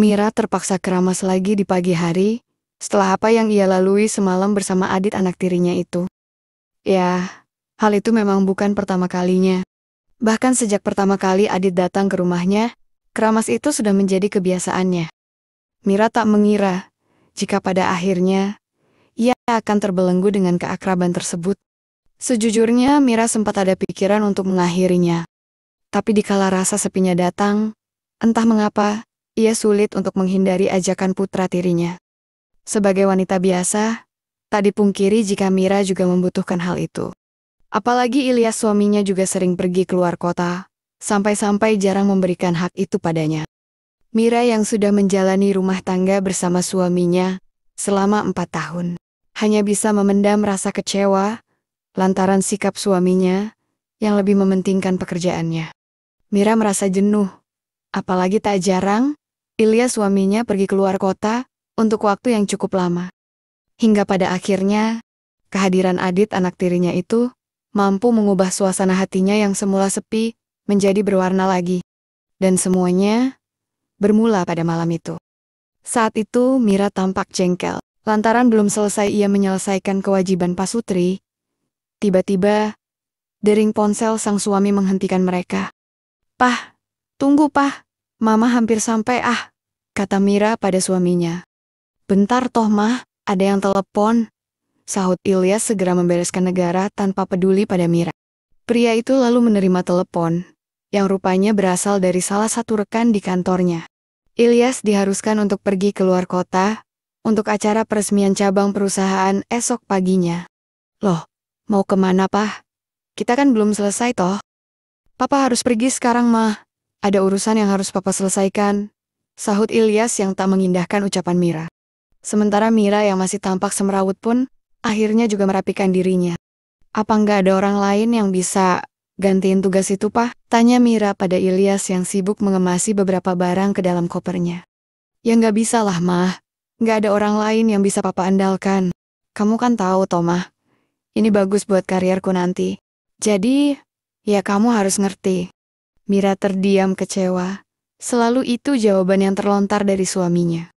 Mira terpaksa keramas lagi di pagi hari, setelah apa yang ia lalui semalam bersama Adit anak tirinya itu. Ya, hal itu memang bukan pertama kalinya. Bahkan sejak pertama kali Adit datang ke rumahnya, keramas itu sudah menjadi kebiasaannya. Mira tak mengira, jika pada akhirnya, ia akan terbelenggu dengan keakraban tersebut. Sejujurnya, Mira sempat ada pikiran untuk mengakhirinya. Tapi dikala rasa sepinya datang, entah mengapa, ia sulit untuk menghindari ajakan putra tirinya. Sebagai wanita biasa, tak dipungkiri jika Mira juga membutuhkan hal itu. Apalagi Ilyas suaminya juga sering pergi keluar kota, sampai-sampai jarang memberikan hak itu padanya. Mira yang sudah menjalani rumah tangga bersama suaminya selama 4 tahun, hanya bisa memendam rasa kecewa lantaran sikap suaminya yang lebih mementingkan pekerjaannya. Mira merasa jenuh, apalagi tak jarang Ilyas suaminya pergi keluar kota untuk waktu yang cukup lama. Hingga pada akhirnya, kehadiran Adit anak tirinya itu mampu mengubah suasana hatinya yang semula sepi menjadi berwarna lagi. Dan semuanya bermula pada malam itu. Saat itu Mira tampak jengkel, lantaran belum selesai ia menyelesaikan kewajiban pasutri. Tiba-tiba, dering ponsel sang suami menghentikan mereka. "Pah, tunggu pah, mama hampir sampai kata Mira pada suaminya. "Bentar toh mah, ada yang telepon," sahut Ilyas segera membereskan negara tanpa peduli pada Mira. Pria itu lalu menerima telepon, yang rupanya berasal dari salah satu rekan di kantornya. Ilyas diharuskan untuk pergi keluar kota, untuk acara peresmian cabang perusahaan esok paginya. "Loh, mau kemana pah? Kita kan belum selesai toh." "Papa harus pergi sekarang mah, ada urusan yang harus papa selesaikan," sahut Ilyas yang tak mengindahkan ucapan Mira. Sementara Mira yang masih tampak semrawut pun, akhirnya juga merapikan dirinya. "Apa nggak ada orang lain yang bisa gantiin tugas itu pah?" tanya Mira pada Ilyas yang sibuk mengemasi beberapa barang ke dalam kopernya. "Ya nggak bisa lah mah, nggak ada orang lain yang bisa papa andalkan. Kamu kan tahu toh mah, ini bagus buat karierku nanti. Jadi, ya kamu harus ngerti." Mira terdiam kecewa. Selalu itu jawaban yang terlontar dari suaminya.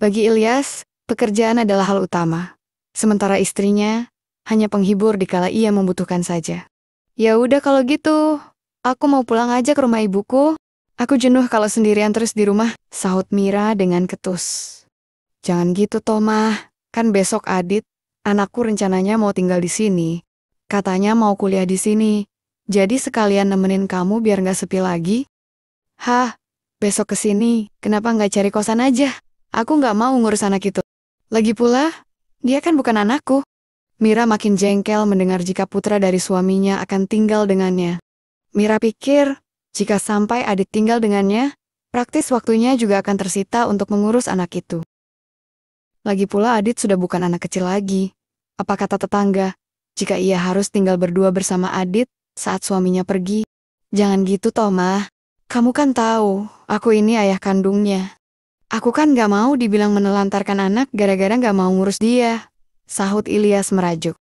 Bagi Ilyas, pekerjaan adalah hal utama. Sementara istrinya hanya penghibur dikala ia membutuhkan saja. "Ya udah kalau gitu, aku mau pulang aja ke rumah ibuku. Aku jenuh kalau sendirian terus di rumah," sahut Mira dengan ketus. "Jangan gitu toh mah, kan besok Adit, anakku rencananya mau tinggal di sini. Katanya mau kuliah di sini. Jadi sekalian nemenin kamu biar nggak sepi lagi." "Hah, besok kesini, kenapa nggak cari kosan aja? Aku nggak mau ngurus anak itu. Lagi pula, dia kan bukan anakku." Mira makin jengkel mendengar jika putra dari suaminya akan tinggal dengannya. Mira pikir, jika sampai Adit tinggal dengannya, praktis waktunya juga akan tersita untuk mengurus anak itu. Lagi pula Adit sudah bukan anak kecil lagi. Apa kata tetangga, jika ia harus tinggal berdua bersama Adit saat suaminya pergi? "Jangan gitu toh mah, kamu kan tahu, aku ini ayah kandungnya. Aku kan gak mau dibilang menelantarkan anak gara-gara gak mau ngurus dia," sahut Ilyas merajuk.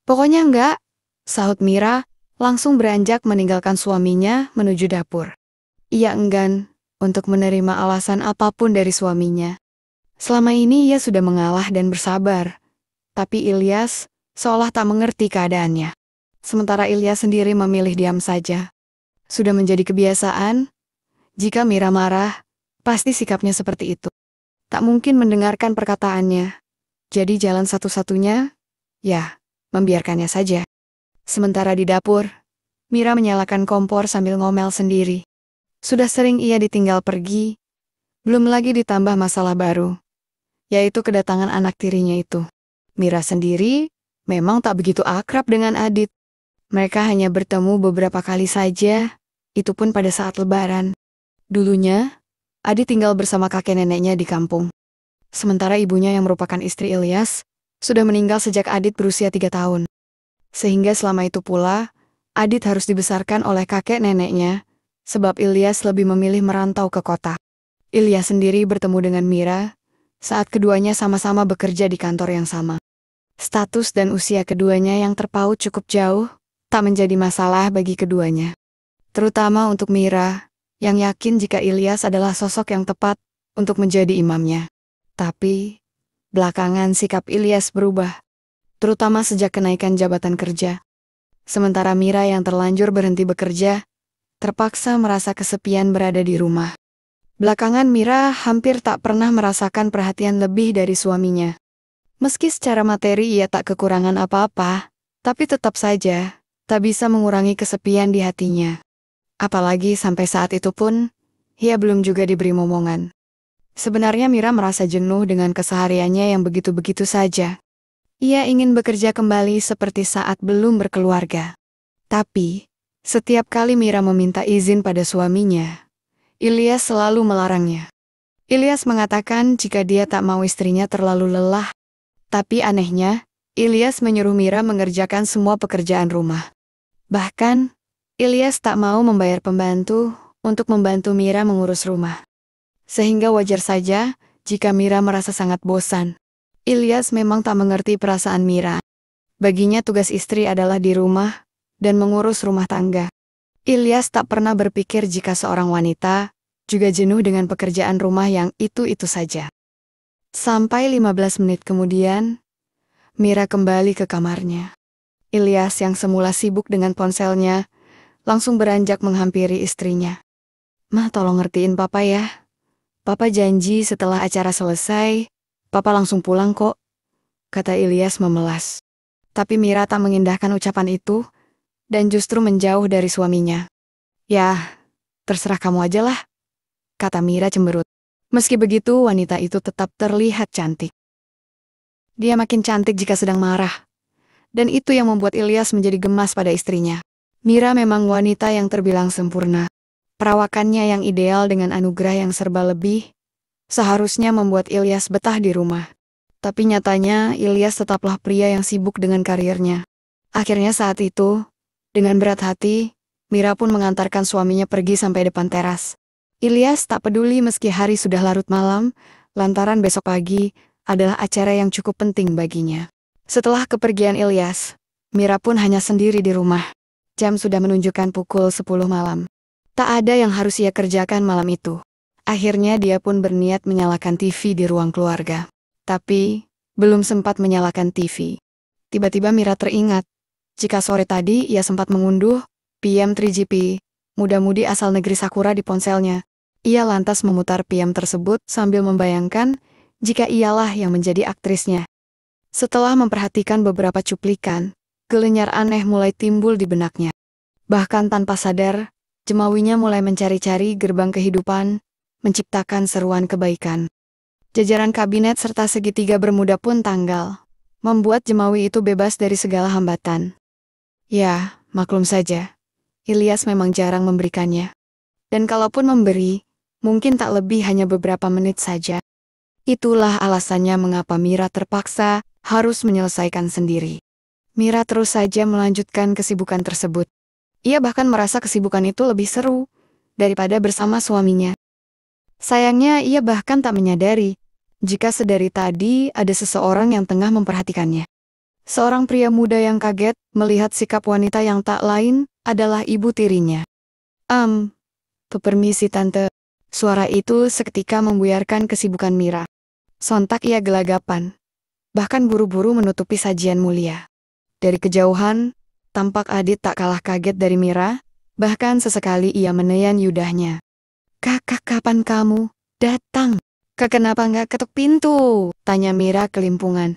"Pokoknya enggak," sahut Mira, langsung beranjak meninggalkan suaminya menuju dapur. Ia enggan untuk menerima alasan apapun dari suaminya. Selama ini ia sudah mengalah dan bersabar, tapi Ilyas seolah tak mengerti keadaannya. Sementara Ilyas sendiri memilih diam saja. Sudah menjadi kebiasaan, jika Mira marah, pasti sikapnya seperti itu. Tak mungkin mendengarkan perkataannya. Jadi jalan satu-satunya, ya, membiarkannya saja. Sementara di dapur, Mira menyalakan kompor sambil ngomel sendiri. Sudah sering ia ditinggal pergi, belum lagi ditambah masalah baru, yaitu kedatangan anak tirinya itu. Mira sendiri memang tak begitu akrab dengan Adit. Mereka hanya bertemu beberapa kali saja, itu pun pada saat lebaran. Dulunya, Adit tinggal bersama kakek neneknya di kampung. Sementara ibunya yang merupakan istri Ilyas, sudah meninggal sejak Adit berusia 3 tahun. Sehingga selama itu pula, Adit harus dibesarkan oleh kakek neneknya, sebab Ilyas lebih memilih merantau ke kota. Ilyas sendiri bertemu dengan Mira, saat keduanya sama-sama bekerja di kantor yang sama. Status dan usia keduanya yang terpaut cukup jauh, tak menjadi masalah bagi keduanya. Terutama untuk Mira, yang yakin jika Ilyas adalah sosok yang tepat untuk menjadi imamnya. Tapi, belakangan sikap Ilyas berubah, terutama sejak kenaikan jabatan kerja. Sementara Mira yang terlanjur berhenti bekerja, terpaksa merasa kesepian berada di rumah. Belakangan Mira hampir tak pernah merasakan perhatian lebih dari suaminya. Meski secara materi ia tak kekurangan apa-apa, tapi tetap saja tak bisa mengurangi kesepian di hatinya. Apalagi sampai saat itu pun, ia belum juga diberi momongan. Sebenarnya Mira merasa jenuh dengan kesehariannya yang begitu-begitu saja. Ia ingin bekerja kembali seperti saat belum berkeluarga. Tapi, setiap kali Mira meminta izin pada suaminya, Ilyas selalu melarangnya. Ilyas mengatakan jika dia tak mau istrinya terlalu lelah. Tapi anehnya, Ilyas menyuruh Mira mengerjakan semua pekerjaan rumah. Bahkan, Ilyas tak mau membayar pembantu untuk membantu Mira mengurus rumah. Sehingga wajar saja jika Mira merasa sangat bosan. Ilyas memang tak mengerti perasaan Mira. Baginya tugas istri adalah di rumah dan mengurus rumah tangga. Ilyas tak pernah berpikir jika seorang wanita juga jenuh dengan pekerjaan rumah yang itu-itu saja. Sampai 15 menit kemudian, Mira kembali ke kamarnya. Ilyas yang semula sibuk dengan ponselnya, langsung beranjak menghampiri istrinya. "Mah, tolong ngertiin papa ya. Papa janji setelah acara selesai, papa langsung pulang kok," kata Ilyas memelas. Tapi Mira tak mengindahkan ucapan itu, dan justru menjauh dari suaminya. "Ya, terserah kamu aja lah," kata Mira cemberut. Meski begitu, wanita itu tetap terlihat cantik. Dia makin cantik jika sedang marah. Dan itu yang membuat Ilyas menjadi gemas pada istrinya. Mira memang wanita yang terbilang sempurna. Perawakannya yang ideal dengan anugerah yang serba lebih, seharusnya membuat Ilyas betah di rumah. Tapi nyatanya, Ilyas tetaplah pria yang sibuk dengan karirnya. Akhirnya saat itu, dengan berat hati, Mira pun mengantarkan suaminya pergi sampai depan teras. Ilyas tak peduli meski hari sudah larut malam, lantaran besok pagi adalah acara yang cukup penting baginya. Setelah kepergian Ilyas, Mira pun hanya sendiri di rumah. Jam sudah menunjukkan pukul 10 malam. Tak ada yang harus ia kerjakan malam itu. Akhirnya dia pun berniat menyalakan TV di ruang keluarga. Tapi, belum sempat menyalakan TV. Tiba-tiba Mira teringat, jika sore tadi ia sempat mengunduh PM3GP, muda-mudi asal negeri Sakura di ponselnya. Ia lantas memutar PM tersebut sambil membayangkan jika ialah yang menjadi aktrisnya. Setelah memperhatikan beberapa cuplikan, gelenyar aneh mulai timbul di benaknya. Bahkan tanpa sadar, jemawinya mulai mencari-cari gerbang kehidupan, menciptakan seruan kebaikan. Jajaran kabinet serta segitiga bermuda pun tanggal, membuat jemawi itu bebas dari segala hambatan. Ya, maklum saja, Ilyas memang jarang memberikannya. Dan kalaupun memberi, mungkin tak lebih hanya beberapa menit saja. Itulah alasannya mengapa Mira terpaksa harus menyelesaikan sendiri. Mira terus saja melanjutkan kesibukan tersebut. Ia bahkan merasa kesibukan itu lebih seru daripada bersama suaminya. Sayangnya ia bahkan tak menyadari jika sedari tadi ada seseorang yang tengah memperhatikannya. Seorang pria muda yang kaget melihat sikap wanita yang tak lain adalah ibu tirinya. Permisi tante." Suara itu seketika membuyarkan kesibukan Mira. Sontak ia gelagapan, bahkan buru-buru menutupi sajian mulia. Dari kejauhan, tampak Adit tak kalah kaget dari Mira, bahkan sesekali ia menelan yudahnya. "Kakak, kapan kamu datang? Kak, kenapa nggak ketuk pintu?" tanya Mira kelimpungan.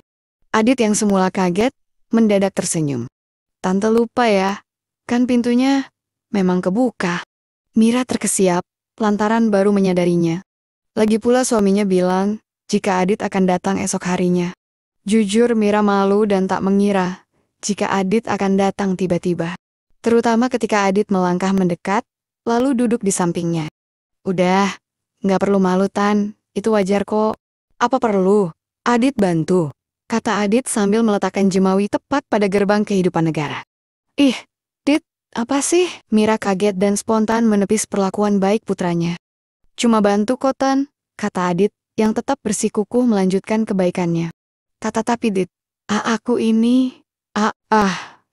Adit yang semula kaget, mendadak tersenyum. "Tante lupa ya, kan pintunya memang kebuka." Mira terkesiap, lantaran baru menyadarinya. Lagi pula suaminya bilang, jika Adit akan datang esok harinya. Jujur Mira malu dan tak mengira jika Adit akan datang tiba-tiba. Terutama ketika Adit melangkah mendekat, lalu duduk di sampingnya. "Udah, nggak perlu malu Tan, itu wajar kok." "Apa perlu? Adit bantu," kata Adit sambil meletakkan jemawi tepat pada gerbang kehidupan negara. "Ih, Dit, apa sih?" Mira kaget dan spontan menepis perlakuan baik putranya. "Cuma bantu kok Tan," kata Adit, yang tetap bersikukuh melanjutkan kebaikannya. Tapi Dit, aku ini,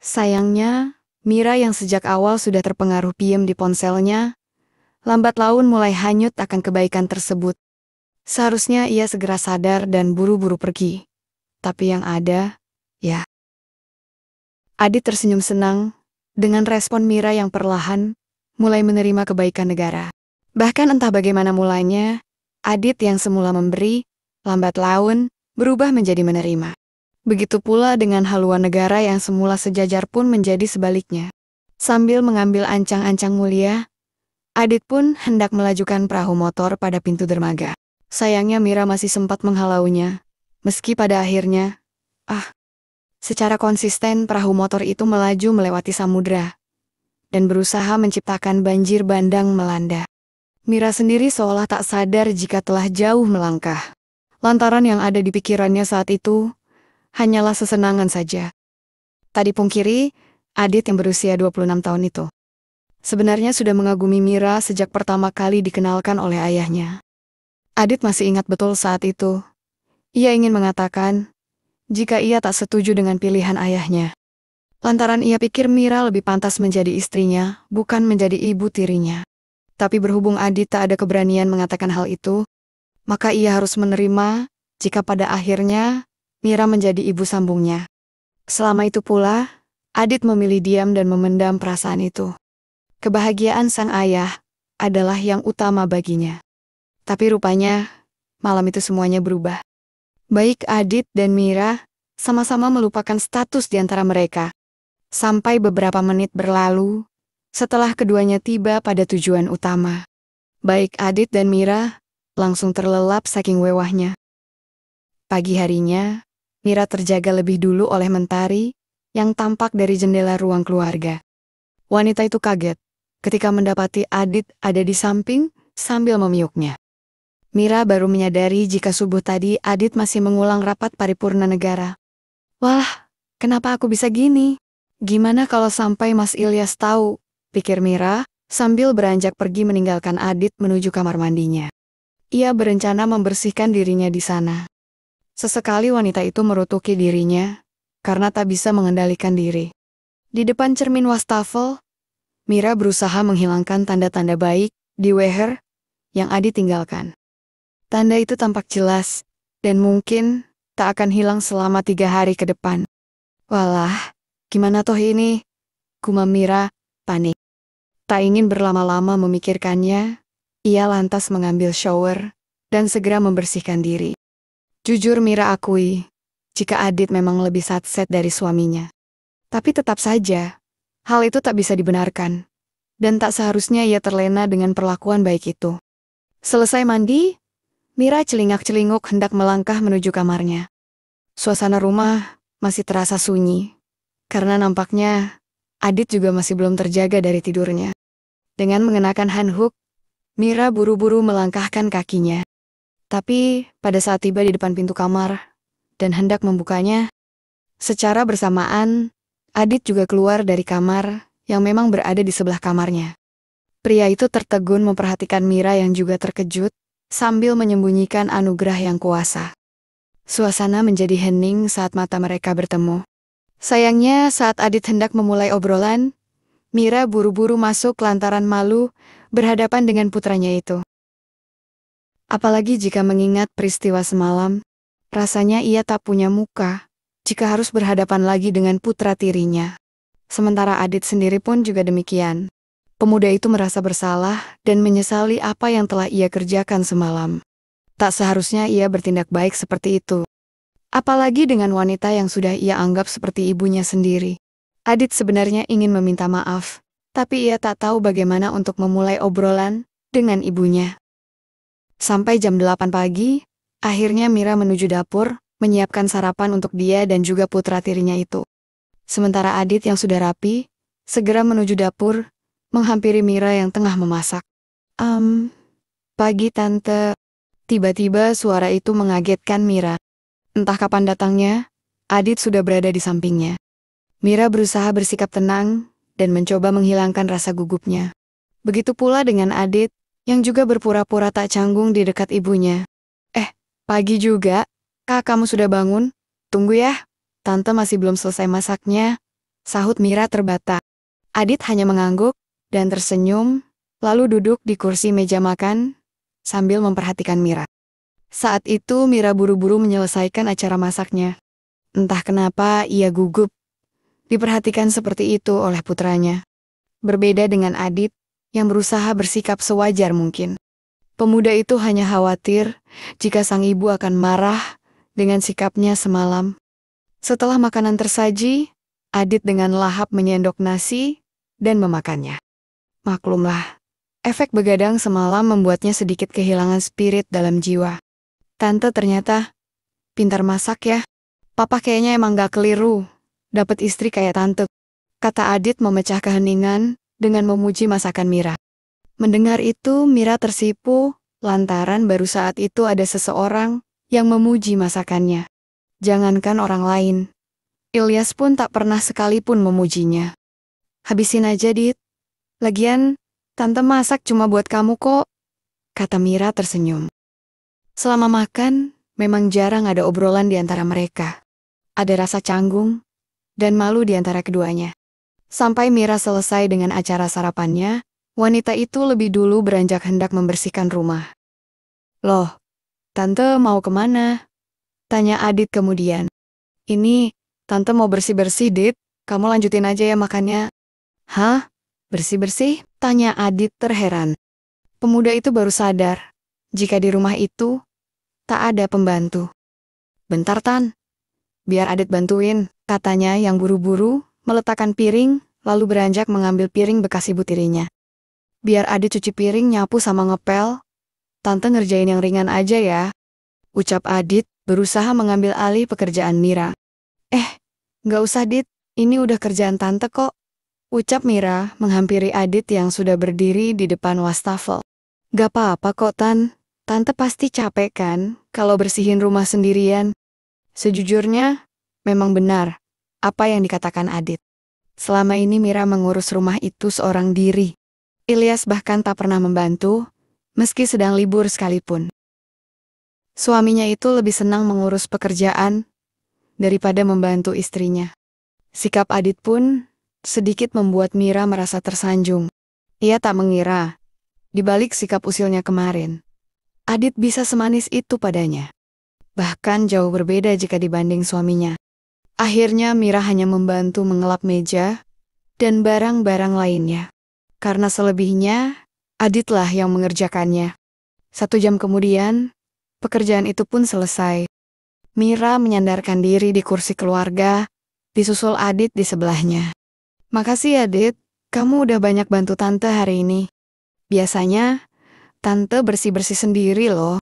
sayangnya, Mira yang sejak awal sudah terpengaruh PM di ponselnya, lambat laun mulai hanyut akan kebaikan tersebut. Seharusnya ia segera sadar dan buru-buru pergi. Tapi yang ada, ya. Adit tersenyum senang dengan respon Mira yang perlahan mulai menerima kebaikan negara. Bahkan entah bagaimana mulanya, Adit yang semula memberi, lambat laun, berubah menjadi menerima. Begitu pula dengan haluan negara yang semula sejajar pun menjadi sebaliknya. Sambil mengambil ancang-ancang mulia, Adit pun hendak melajukan perahu motor pada pintu dermaga. Sayangnya Mira masih sempat menghalaunya, meski pada akhirnya, secara konsisten perahu motor itu melaju melewati samudra dan berusaha menciptakan banjir bandang melanda. Mira sendiri seolah tak sadar jika telah jauh melangkah. Lantaran yang ada di pikirannya saat itu hanyalah sesenangan saja. Tak dipungkiri, Adit yang berusia 26 tahun itu sebenarnya sudah mengagumi Mira sejak pertama kali dikenalkan oleh ayahnya. Adit masih ingat betul saat itu. Ia ingin mengatakan jika ia tak setuju dengan pilihan ayahnya. Lantaran ia pikir Mira lebih pantas menjadi istrinya, bukan menjadi ibu tirinya. Tapi berhubung Adit tak ada keberanian mengatakan hal itu, maka ia harus menerima jika pada akhirnya Mira menjadi ibu sambungnya. Selama itu pula, Adit memilih diam dan memendam perasaan itu. Kebahagiaan sang ayah adalah yang utama baginya. Tapi rupanya, malam itu semuanya berubah. Baik Adit dan Mira sama-sama melupakan status di antara mereka. Sampai beberapa menit berlalu, setelah keduanya tiba pada tujuan utama. Baik Adit dan Mira langsung terlelap saking wewahnya. Pagi harinya, Mira terjaga lebih dulu oleh Mentari yang tampak dari jendela ruang keluarga. Wanita itu kaget ketika mendapati Adit ada di samping sambil memiuknya. Mira baru menyadari jika subuh tadi Adit masih mengulang rapat paripurna negara. Wah, kenapa aku bisa gini? Gimana kalau sampai Mas Ilyas tahu? Pikir Mira sambil beranjak pergi meninggalkan Adit menuju kamar mandinya. Ia berencana membersihkan dirinya di sana. Sesekali wanita itu merutuki dirinya karena tak bisa mengendalikan diri. Di depan cermin wastafel, Mira berusaha menghilangkan tanda-tanda baik di weher yang Adit tinggalkan. Tanda itu tampak jelas, dan mungkin tak akan hilang selama 3 hari ke depan. Walah, gimana toh ini? Gumam Mira, panik. Tak ingin berlama-lama memikirkannya, ia lantas mengambil shower dan segera membersihkan diri. Jujur Mira akui, jika Adit memang lebih satset dari suaminya. Tapi tetap saja, hal itu tak bisa dibenarkan, dan tak seharusnya ia terlena dengan perlakuan baik itu. Selesai mandi, Mira celingak-celinguk hendak melangkah menuju kamarnya. Suasana rumah masih terasa sunyi, karena nampaknya Adit juga masih belum terjaga dari tidurnya. Dengan mengenakan handhook, Mira buru-buru melangkahkan kakinya. Tapi pada saat tiba di depan pintu kamar dan hendak membukanya, secara bersamaan, Adit juga keluar dari kamar yang memang berada di sebelah kamarnya. Pria itu tertegun memperhatikan Mira yang juga terkejut, sambil menyembunyikan anugerah yang kuasa. Suasana menjadi hening saat mata mereka bertemu. Sayangnya saat Adit hendak memulai obrolan, Mira buru-buru masuk lantaran malu berhadapan dengan putranya itu. Apalagi jika mengingat peristiwa semalam, rasanya ia tak punya muka jika harus berhadapan lagi dengan putra tirinya. Sementara Adit sendiri pun juga demikian. Pemuda itu merasa bersalah dan menyesali apa yang telah ia kerjakan semalam. Tak seharusnya ia bertindak baik seperti itu. Apalagi dengan wanita yang sudah ia anggap seperti ibunya sendiri. Adit sebenarnya ingin meminta maaf, tapi ia tak tahu bagaimana untuk memulai obrolan dengan ibunya. Sampai jam 8 pagi, akhirnya Mira menuju dapur, menyiapkan sarapan untuk dia dan juga putra tirinya itu. Sementara Adit yang sudah rapi, segera menuju dapur, menghampiri Mira yang tengah memasak. Pagi tante. Tiba-tiba suara itu mengagetkan Mira. Entah kapan datangnya, Adit sudah berada di sampingnya. Mira berusaha bersikap tenang dan mencoba menghilangkan rasa gugupnya. Begitu pula dengan Adit, yang juga berpura-pura tak canggung di dekat ibunya. Pagi juga, Kak kamu sudah bangun? Tunggu ya, tante masih belum selesai masaknya, sahut Mira terbata. Adit hanya mengangguk dan tersenyum, lalu duduk di kursi meja makan, sambil memperhatikan Mira. Saat itu Mira buru-buru menyelesaikan acara masaknya. Entah kenapa ia gugup diperhatikan seperti itu oleh putranya. Berbeda dengan Adit yang berusaha bersikap sewajar mungkin. Pemuda itu hanya khawatir jika sang ibu akan marah dengan sikapnya semalam. Setelah makanan tersaji, Adit dengan lahap menyendok nasi dan memakannya. Maklumlah, efek begadang semalam membuatnya sedikit kehilangan spirit dalam jiwa. Tante ternyata pintar masak ya. Papa kayaknya emang gak keliru dapat istri kayak tante, kata Adit memecah keheningan dengan memuji masakan Mira. Mendengar itu, Mira tersipu lantaran baru saat itu ada seseorang yang memuji masakannya. Jangankan orang lain, Ilyas pun tak pernah sekalipun memujinya. Habisin aja, Dit. Lagian, tante masak cuma buat kamu kok, kata Mira tersenyum. Selama makan, memang jarang ada obrolan di antara mereka. Ada rasa canggung dan malu di antara keduanya. Sampai Mira selesai dengan acara sarapannya, wanita itu lebih dulu beranjak hendak membersihkan rumah. Loh, tante mau kemana? Tanya Adit kemudian. Ini, tante mau bersih-bersih, Dit. Kamu lanjutin aja ya makannya. Hah? Bersih-bersih? Tanya Adit terheran. Pemuda itu baru sadar jika di rumah itu tak ada pembantu. Bentar, Tan. Biar Adit bantuin, katanya yang buru-buru meletakkan piring, lalu beranjak mengambil piring bekas ibu tirinya. Biar Adit cuci piring, nyapu sama ngepel. Tante ngerjain yang ringan aja ya, ucap Adit berusaha mengambil alih pekerjaan Mira. Nggak usah, Dit, ini udah kerjaan tante kok, ucap Mira menghampiri Adit yang sudah berdiri di depan wastafel. Gak apa-apa kok, Tan. Tante pasti capek kan kalau bersihin rumah sendirian. Sejujurnya, memang benar apa yang dikatakan Adit. Selama ini Mira mengurus rumah itu seorang diri. Ilyas bahkan tak pernah membantu, meski sedang libur sekalipun. Suaminya itu lebih senang mengurus pekerjaan daripada membantu istrinya. Sikap Adit pun sedikit membuat Mira merasa tersanjung. Ia tak mengira, di balik sikap usilnya kemarin, Adit bisa semanis itu padanya. Bahkan jauh berbeda jika dibanding suaminya. Akhirnya Mira hanya membantu mengelap meja dan barang-barang lainnya. Karena selebihnya, Aditlah yang mengerjakannya. 1 jam kemudian, pekerjaan itu pun selesai. Mira menyandarkan diri di kursi keluarga, disusul Adit di sebelahnya. Makasih ya, Dit, kamu udah banyak bantu tante hari ini. Biasanya, tante bersih-bersih sendiri loh.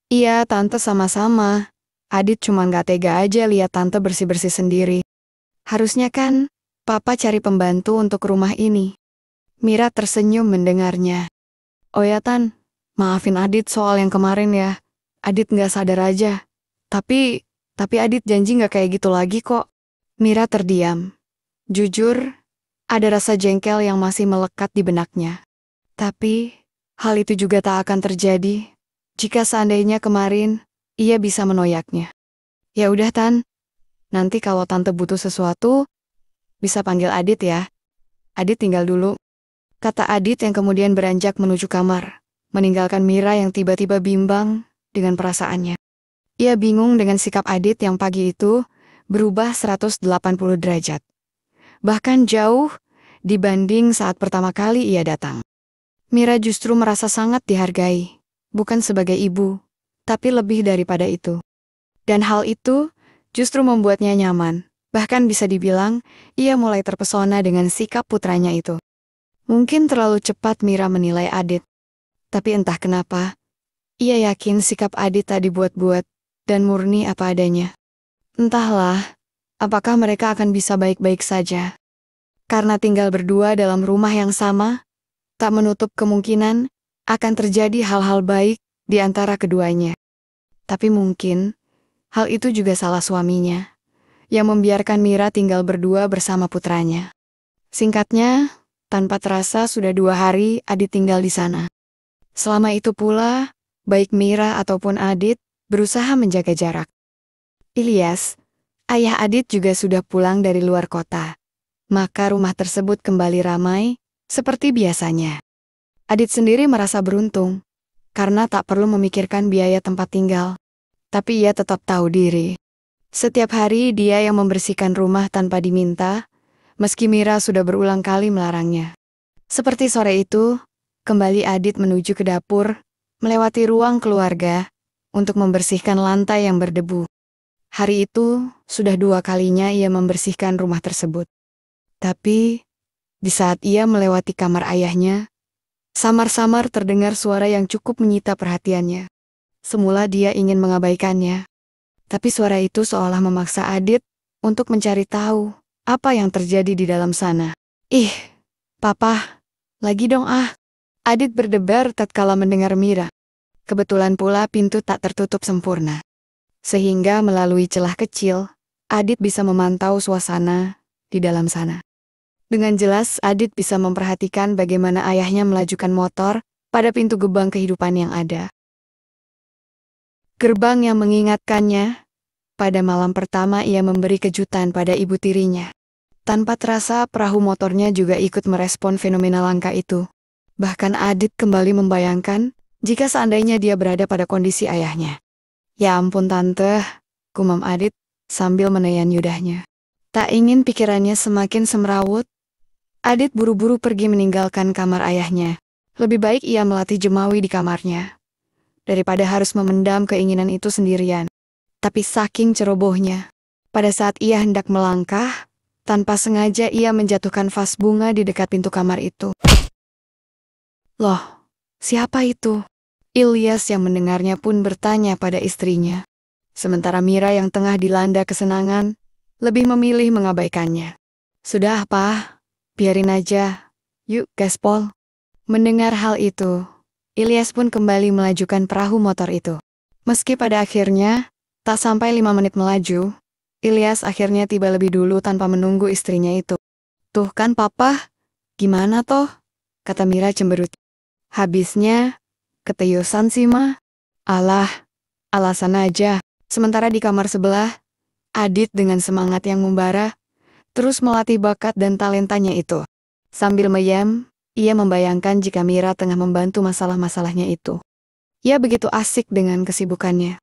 Iya, tante sama-sama. Adit cuma gak tega aja lihat tante bersih-bersih sendiri. Harusnya kan, papa cari pembantu untuk rumah ini. Mira tersenyum mendengarnya. Oh ya, Tan, maafin Adit soal yang kemarin ya. Adit gak sadar aja. Tapi Adit janji gak kayak gitu lagi kok. Mira terdiam. Jujur, ada rasa jengkel yang masih melekat di benaknya. Tapi, hal itu juga tak akan terjadi jika seandainya kemarin ia bisa menoyaknya. Ya udah, Tan. Nanti kalau tante butuh sesuatu, bisa panggil Adit ya. Adit tinggal dulu, kata Adit yang kemudian beranjak menuju kamar, meninggalkan Mira yang tiba-tiba bimbang dengan perasaannya. Ia bingung dengan sikap Adit yang pagi itu berubah 180 derajat. Bahkan jauh dibanding saat pertama kali ia datang. Mira justru merasa sangat dihargai, bukan sebagai ibu, tapi lebih daripada itu. Dan hal itu justru membuatnya nyaman, bahkan bisa dibilang ia mulai terpesona dengan sikap putranya itu. Mungkin terlalu cepat Mira menilai Adit, tapi entah kenapa, ia yakin sikap Adit tak dibuat-buat dan murni apa adanya. Entahlah, apakah mereka akan bisa baik-baik saja. Karena tinggal berdua dalam rumah yang sama, tak menutup kemungkinan akan terjadi hal-hal baik di antara keduanya. Tapi mungkin, hal itu juga salah suaminya, yang membiarkan Mira tinggal berdua bersama putranya. Singkatnya, tanpa terasa sudah 2 hari Adit tinggal di sana. Selama itu pula, baik Mira ataupun Adit berusaha menjaga jarak. Ilyas, ayah Adit juga sudah pulang dari luar kota. Maka rumah tersebut kembali ramai, seperti biasanya. Adit sendiri merasa beruntung. karena tak perlu memikirkan biaya tempat tinggal. Tapi ia tetap tahu diri. Setiap hari dia yang membersihkan rumah tanpa diminta, meski Mira sudah berulang kali melarangnya. Seperti sore itu, kembali Adit menuju ke dapur, melewati ruang keluarga, untuk membersihkan lantai yang berdebu. Hari itu, sudah 2 kalinya ia membersihkan rumah tersebut. Tapi, di saat ia melewati kamar ayahnya, samar-samar terdengar suara yang cukup menyita perhatiannya. Semula dia ingin mengabaikannya, tapi suara itu seolah memaksa Adit untuk mencari tahu apa yang terjadi di dalam sana. Ih, papa, lagi dong ah. Adit berdebar tatkala mendengar Mira. Kebetulan pula pintu tak tertutup sempurna. Sehingga melalui celah kecil, Adit bisa memantau suasana di dalam sana. Dengan jelas Adit bisa memperhatikan bagaimana ayahnya melajukan motor pada pintu gerbang kehidupan yang ada. Gerbang yang mengingatkannya, pada malam pertama ia memberi kejutan pada ibu tirinya. Tanpa terasa perahu motornya juga ikut merespon fenomena langka itu. Bahkan Adit kembali membayangkan jika seandainya dia berada pada kondisi ayahnya. Ya ampun tante, gumam Adit sambil menelan ludahnya. Tak ingin pikirannya semakin semrawut, Adit buru-buru pergi meninggalkan kamar ayahnya. Lebih baik ia melatih jemawi di kamarnya, daripada harus memendam keinginan itu sendirian. Tapi saking cerobohnya, pada saat ia hendak melangkah, tanpa sengaja ia menjatuhkan vas bunga di dekat pintu kamar itu. Loh, siapa itu? Ilyas yang mendengarnya pun bertanya pada istrinya. Sementara Mira yang tengah dilanda kesenangan, lebih memilih mengabaikannya. Sudah apa? Biarin aja. Yuk gaspol. Mendengar hal itu, Ilyas pun kembali melajukan perahu motor itu. Meski pada akhirnya, tak sampai 5 menit melaju, Ilyas akhirnya tiba lebih dulu tanpa menunggu istrinya itu. Tuh kan papa, gimana toh? Kata Mira cemberut. Habisnya, keteyusan sih mah. Alah, alasan aja. Sementara di kamar sebelah, Adit dengan semangat yang membara, terus melatih bakat dan talentanya itu. Sambil meyem, ia membayangkan jika Mira tengah membantu masalah-masalahnya itu. Ia begitu asik dengan kesibukannya.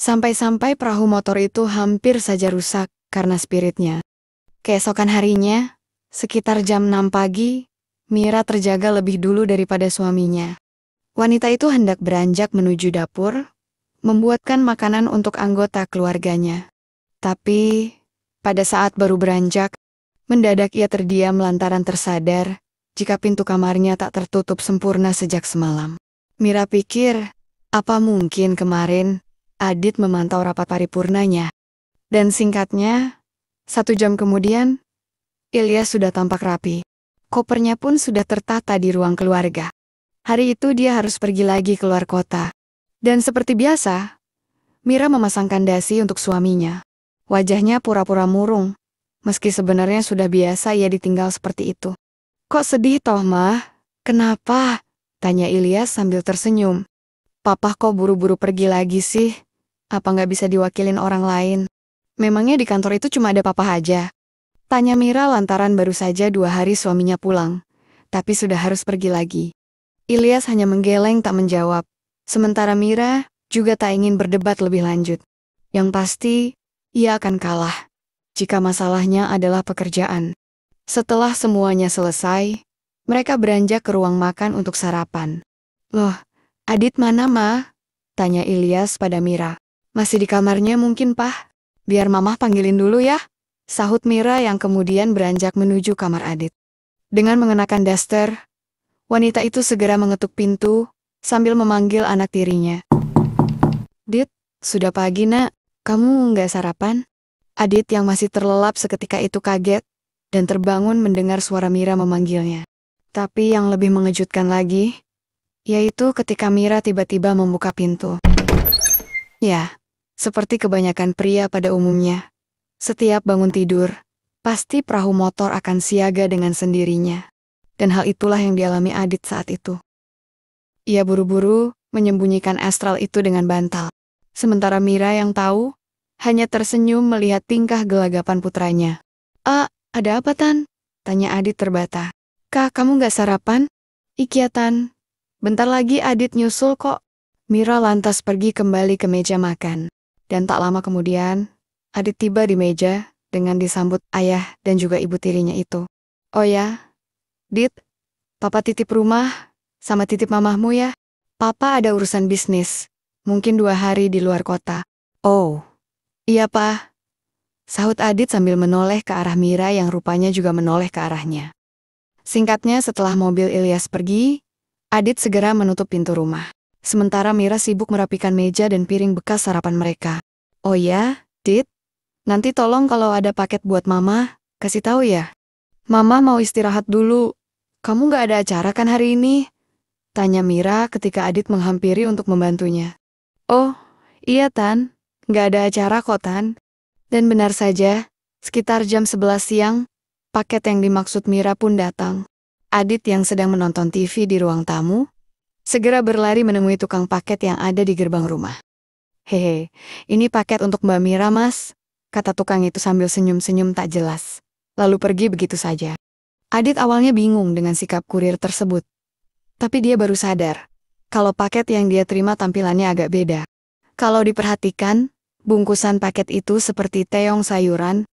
Sampai-sampai perahu motor itu hampir saja rusak karena spiritnya. Keesokan harinya, sekitar jam 6 pagi, Mira terjaga lebih dulu daripada suaminya. Wanita itu hendak beranjak menuju dapur, membuatkan makanan untuk anggota keluarganya. Tapi, pada saat baru beranjak, mendadak ia terdiam lantaran tersadar jika pintu kamarnya tak tertutup sempurna sejak semalam. Mira pikir, apa mungkin kemarin Adit memantau rapat paripurnanya? Dan singkatnya, 1 jam kemudian, Ilyas sudah tampak rapi. Kopernya pun sudah tertata di ruang keluarga. Hari itu dia harus pergi lagi keluar kota. Dan seperti biasa, Mira memasangkan dasi untuk suaminya. Wajahnya pura-pura murung, meski sebenarnya sudah biasa ia ditinggal seperti itu. Kok sedih toh mah? Kenapa? Tanya Ilyas sambil tersenyum. Papa kok buru-buru pergi lagi sih? Apa nggak bisa diwakilin orang lain? Memangnya di kantor itu cuma ada papa aja? Tanya Mira lantaran baru saja 2 hari suaminya pulang, tapi sudah harus pergi lagi. Ilyas hanya menggeleng tak menjawab, sementara Mira juga tak ingin berdebat lebih lanjut. Yang pasti, ia akan kalah jika masalahnya adalah pekerjaan. Setelah semuanya selesai, mereka beranjak ke ruang makan untuk sarapan. Loh, Adit mana ma? Tanya Ilyas pada Mira. Masih di kamarnya mungkin pah? Biar mamah panggilin dulu ya, sahut Mira yang kemudian beranjak menuju kamar Adit. Dengan mengenakan daster, wanita itu segera mengetuk pintu sambil memanggil anak tirinya. Dit, sudah pagi nak, kamu nggak sarapan? Adit yang masih terlelap seketika itu kaget dan terbangun mendengar suara Mira memanggilnya. Tapi yang lebih mengejutkan lagi, yaitu ketika Mira tiba-tiba membuka pintu. Ya, seperti kebanyakan pria pada umumnya, setiap bangun tidur, pasti perahu motor akan siaga dengan sendirinya. Dan hal itulah yang dialami Adit saat itu. Ia buru-buru menyembunyikan astral itu dengan bantal. Sementara Mira yang tahu, hanya tersenyum melihat tingkah gelagapan putranya. Ada apa Tan? Tanya Adit terbata. Kak, kamu gak sarapan? Ikia Tan, Bentar lagi Adit nyusul kok. Mira lantas pergi kembali ke meja makan. Dan tak lama kemudian, Adit tiba di meja dengan disambut ayah dan juga ibu tirinya itu. Oh ya, Dit, Papa titip rumah sama titip mamahmu ya. Papa ada urusan bisnis, mungkin 2 hari di luar kota. Oh, iya Pa, sahut Adit sambil menoleh ke arah Mira yang rupanya juga menoleh ke arahnya. Singkatnya setelah mobil Ilyas pergi, Adit segera menutup pintu rumah. Sementara Mira sibuk merapikan meja dan piring bekas sarapan mereka. Oh ya, Dit, nanti tolong kalau ada paket buat Mama, kasih tahu ya. Mama mau istirahat dulu. Kamu gak ada acara kan hari ini? Tanya Mira ketika Adit menghampiri untuk membantunya. Oh, iya Tan, gak ada acara kok Tan. Dan benar saja, sekitar jam 11 siang, paket yang dimaksud Mira pun datang. Adit yang sedang menonton TV di ruang tamu, segera berlari menemui tukang paket yang ada di gerbang rumah. Hehe, ini paket untuk Mbak Mira Mas, kata tukang itu sambil senyum-senyum tak jelas. Lalu pergi begitu saja. Adit awalnya bingung dengan sikap kurir tersebut. Tapi dia baru sadar, kalau paket yang dia terima tampilannya agak beda. Kalau diperhatikan, bungkusan paket itu seperti teong sayuran,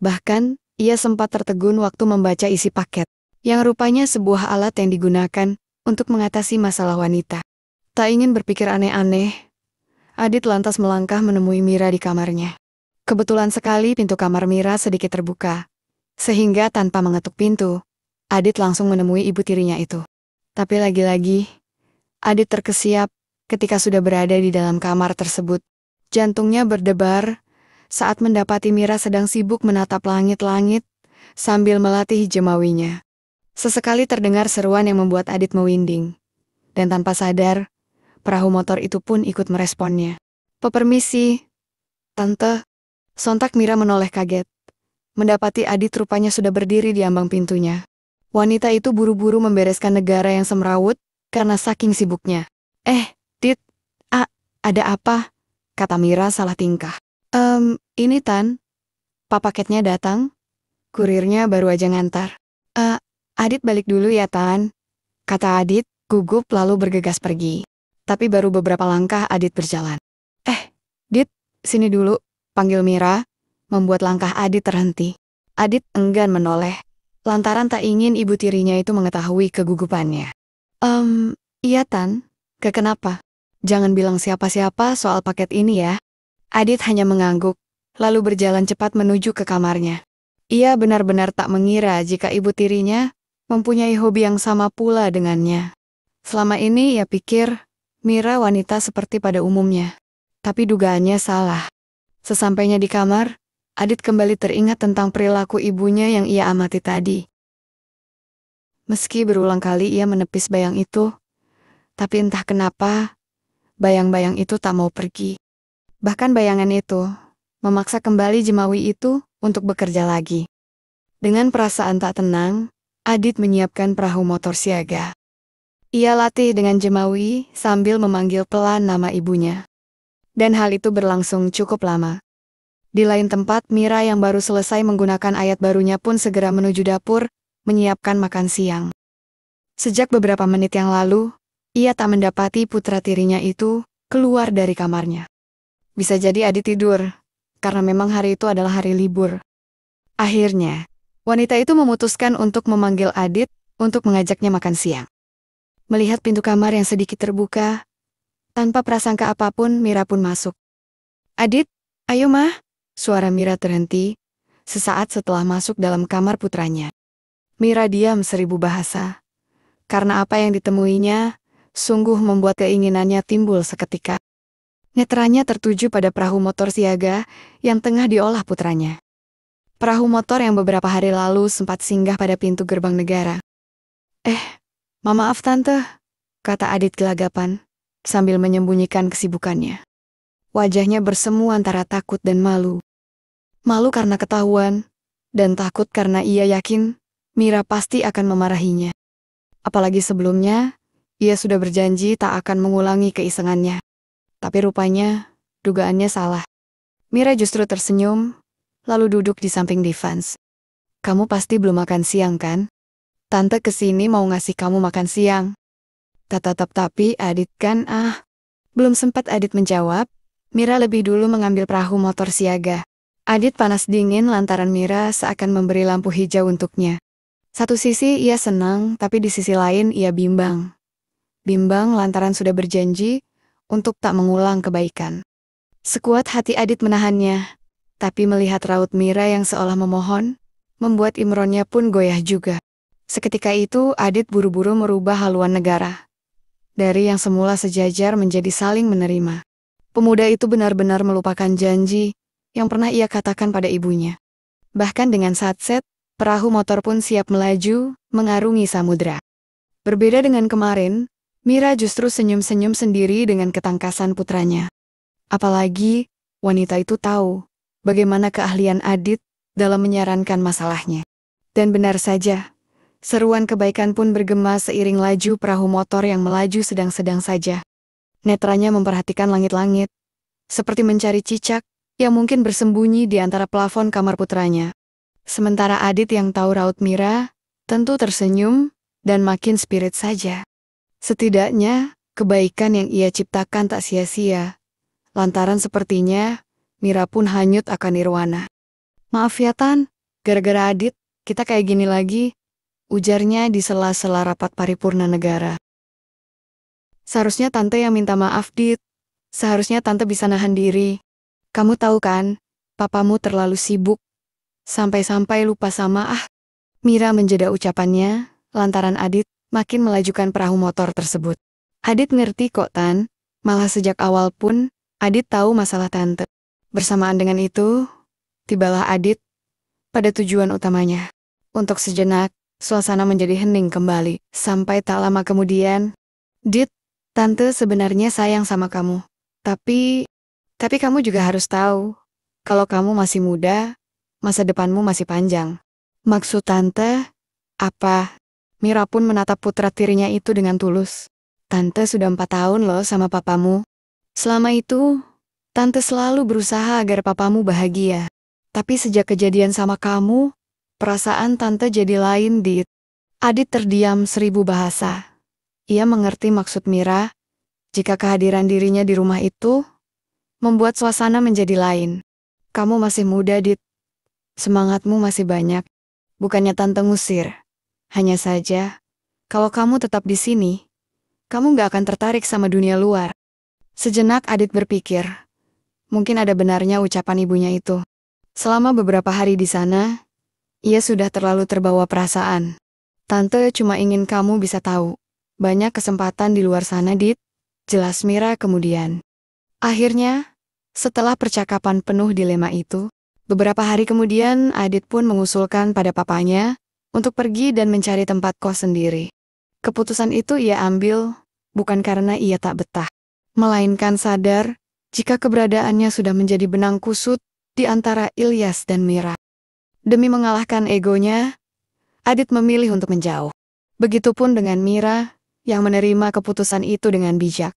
bahkan ia sempat tertegun waktu membaca isi paket, yang rupanya sebuah alat yang digunakan untuk mengatasi masalah wanita. Tak ingin berpikir aneh-aneh, Adit lantas melangkah menemui Mira di kamarnya. Kebetulan sekali pintu kamar Mira sedikit terbuka, sehingga tanpa mengetuk pintu, Adit langsung menemui ibu tirinya itu. Tapi lagi-lagi, Adit terkesiap ketika sudah berada di dalam kamar tersebut. Jantungnya berdebar saat mendapati Mira sedang sibuk menatap langit-langit sambil melatih jemawinya. Sesekali terdengar seruan yang membuat Adit mewinding. Dan tanpa sadar, perahu motor itu pun ikut meresponnya. Permisi, Tante. Sontak Mira menoleh kaget. Mendapati Adit rupanya sudah berdiri di ambang pintunya. Wanita itu buru-buru membereskan negara yang semrawut karena saking sibuknya. Dit, ada apa? Kata Mira salah tingkah. Ini Tan, Pak paketnya datang. Kurirnya baru aja ngantar. Adit balik dulu ya Tan, kata Adit, gugup lalu bergegas pergi. Tapi baru beberapa langkah Adit berjalan. Dit, sini dulu, panggil Mira, membuat langkah Adit terhenti. Adit enggan menoleh, lantaran tak ingin ibu tirinya itu mengetahui kegugupannya. Iya Tan, kenapa? Jangan bilang siapa-siapa soal paket ini ya. Adit hanya mengangguk, lalu berjalan cepat menuju ke kamarnya. Ia benar-benar tak mengira jika ibu tirinya mempunyai hobi yang sama pula dengannya. Selama ini ia pikir Mira wanita seperti pada umumnya. Tapi dugaannya salah. Sesampainya di kamar, Adit kembali teringat tentang perilaku ibunya yang ia amati tadi. Meski berulang kali ia menepis bayang itu, tapi entah kenapa, bayang-bayang itu tak mau pergi. Bahkan bayangan itu memaksa kembali jemawi itu untuk bekerja lagi. Dengan perasaan tak tenang, Adit menyiapkan perahu motor siaga. Ia latih dengan jemawi sambil memanggil pelan nama ibunya. Dan hal itu berlangsung cukup lama. Di lain tempat, Mira yang baru selesai menggunakan ayat barunya pun segera menuju dapur, menyiapkan makan siang. Sejak beberapa menit yang lalu, ia tak mendapati putra tirinya itu keluar dari kamarnya. Bisa jadi Adit tidur, karena memang hari itu adalah hari libur. Akhirnya, wanita itu memutuskan untuk memanggil Adit untuk mengajaknya makan siang. Melihat pintu kamar yang sedikit terbuka, tanpa prasangka apapun Mira pun masuk. Adit, ayo mah. Suara Mira terhenti, sesaat setelah masuk dalam kamar putranya. Mira diam 1000 bahasa, karena apa yang ditemuinya sungguh membuat keinginannya timbul seketika. Netranya tertuju pada perahu motor siaga yang tengah diolah putranya. Perahu motor yang beberapa hari lalu sempat singgah pada pintu gerbang negara. Maaf Tante, kata Adit gelagapan, sambil menyembunyikan kesibukannya. Wajahnya bersemu antara takut dan malu. Malu karena ketahuan, dan takut karena ia yakin Mira pasti akan memarahinya. Apalagi sebelumnya, ia sudah berjanji tak akan mengulangi keisengannya. Tapi rupanya, dugaannya salah. Mira justru tersenyum, lalu duduk di samping Divans. Kamu pasti belum makan siang kan? Tante kesini mau ngasih kamu makan siang. Tapi Adit kan Belum sempat Adit menjawab, Mira lebih dulu mengambil perahu motor siaga. Adit panas dingin lantaran Mira seakan memberi lampu hijau untuknya. Satu sisi ia senang, tapi di sisi lain ia bimbang. Bimbang lantaran sudah berjanji untuk tak mengulang kebaikan. Sekuat hati Adit menahannya, tapi melihat raut Mira yang seolah memohon, membuat Imronnya pun goyah juga. Seketika itu Adit buru-buru merubah haluan negara. Dari yang semula sejajar menjadi saling menerima. Pemuda itu benar-benar melupakan janji yang pernah ia katakan pada ibunya. Bahkan dengan satset, perahu motor pun siap melaju, mengarungi samudra. Berbeda dengan kemarin, Mira justru senyum-senyum sendiri dengan ketangkasan putranya. Apalagi, wanita itu tahu bagaimana keahlian Adit dalam menyarankan masalahnya. Dan benar saja, seruan kebaikan pun bergema seiring laju perahu motor yang melaju sedang-sedang saja. Netranya memperhatikan langit-langit, seperti mencari cicak yang mungkin bersembunyi di antara plafon kamar putranya. Sementara Adit yang tahu raut Mira, tentu tersenyum dan makin spirit saja. Setidaknya, kebaikan yang ia ciptakan tak sia-sia. Lantaran sepertinya, Mira pun hanyut akan nirwana. Maaf ya Tan, gara-gara Adit, kita kayak gini lagi, ujarnya di sela-sela rapat paripurna negara. Seharusnya Tante yang minta maaf, Dit. Seharusnya Tante bisa nahan diri. Kamu tahu kan, papamu terlalu sibuk. Sampai-sampai lupa sama Mira menjeda ucapannya, lantaran Adit makin melajukan perahu motor tersebut. Adit ngerti kok Tan, malah sejak awal pun, Adit tahu masalah Tante. Bersamaan dengan itu, tibalah Adit pada tujuan utamanya. Untuk sejenak, suasana menjadi hening kembali. Sampai tak lama kemudian, Dit, Tante sebenarnya sayang sama kamu. Tapi kamu juga harus tahu, kalau kamu masih muda, masa depanmu masih panjang. Maksud Tante, apa? Mira pun menatap putra tirinya itu dengan tulus. Tante sudah 4 tahun loh sama papamu. Selama itu, Tante selalu berusaha agar papamu bahagia. Tapi sejak kejadian sama kamu, perasaan Tante jadi lain, Dit. Adit terdiam 1000 bahasa. Ia mengerti maksud Mira, jika kehadiran dirinya di rumah itu, membuat suasana menjadi lain. Kamu masih muda, Dit. Semangatmu masih banyak. Bukannya Tante ngusir. Hanya saja, kalau kamu tetap di sini, kamu gak akan tertarik sama dunia luar. Sejenak Adit berpikir, mungkin ada benarnya ucapan ibunya itu. Selama beberapa hari di sana, ia sudah terlalu terbawa perasaan. Tante cuma ingin kamu bisa tahu, banyak kesempatan di luar sana, Dit. Jelas Mira kemudian. Akhirnya, setelah percakapan penuh dilema itu, beberapa hari kemudian Adit pun mengusulkan pada papanya untuk pergi dan mencari tempat kos sendiri. Keputusan itu ia ambil bukan karena ia tak betah, melainkan sadar jika keberadaannya sudah menjadi benang kusut di antara Ilyas dan Mira. Demi mengalahkan egonya, Adit memilih untuk menjauh. Begitupun dengan Mira yang menerima keputusan itu dengan bijak.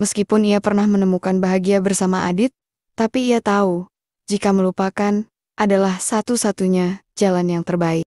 Meskipun ia pernah menemukan bahagia bersama Adit, tapi ia tahu jika melupakan adalah satu-satunya jalan yang terbaik.